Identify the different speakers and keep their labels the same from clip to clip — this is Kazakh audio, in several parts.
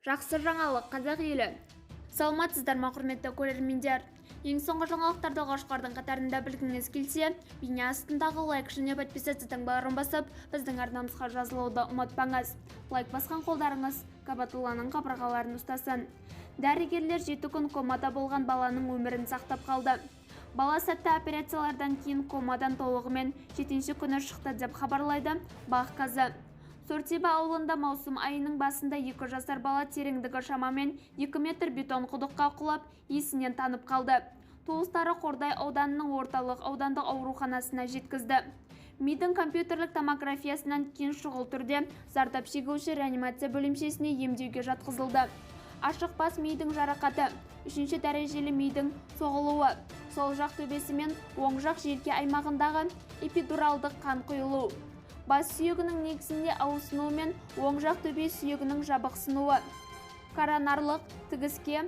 Speaker 1: Жақсы жаңалық, қазақ елі. Саламатсыздар ма, құрметті көрермендер. Ең соңғы жаңалықтарды қошқардың қатарында білгіңіз келсе, бейне астындағы лайк және подписаться таңбаларын басып, біздің арнамызға жазылуды ұмытпаңыз. Лайк басқан қолдарыңыз Кабатулланың қабырғаларын ұстасын. Дәрігерлер 7 күн комада болған баланың өмірін сақтап қалды. Бала сәтті операциялардан кейін комадан толығымен 7-ші күні шықты деп хабарлайды Бақ-Казы. Сортиба ауылында маусым айының басында 2 жасар бала тереңдігі шамамен 2 метр бетон құдыққа құлап, есінен танып қалды. Туыстары Қордай ауданының орталық аудандық ауруханасына жеткізді. Мидың компьютерлік томографиясынан кейін шұғыл түрде зардап шегуші реанимация бөлімшесіне емдеуге жатқызылды. Ашық бас мидың жарақаты, 3-ші дәрежелі мидың соғылуы, сол жақ төбесі мен оң жақ желке аймағындағы эпидуралдық қан құйылу. Бас сүйегінің негізінде ауысынуы мен оң жақ төбе сүйегінің жабықсынуы, коронарлық тігіске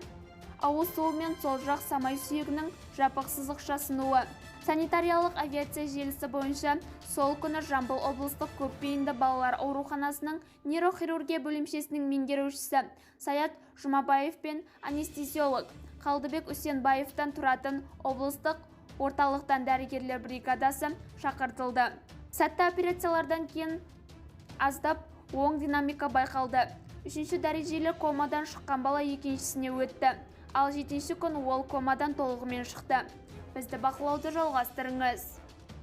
Speaker 1: ауысуы мен сол жақ самай сүйегінің жапық сызықшасынуы. Санитариялық авиация желісі бойынша сол күні Жамбыл облыстық көпбейінді балалар ауруханасының нейрохирургия бөлімшесінің меңгерушісі Саят Жұмабаев пен анестезиолог Қалдыбек Үсенбаевтан тұратын облыстық орталықтан дәрігерлер бригадасы шақыртылды. Сәтті операциялардан кейін аздап оң динамика байқалды. 3-ші дәрежелі комадан шыққан бала 2-шісіне өтті, ал 7-ші күн ол комадан толығымен шықты. Бізді бақылауды жалғастырыңыз.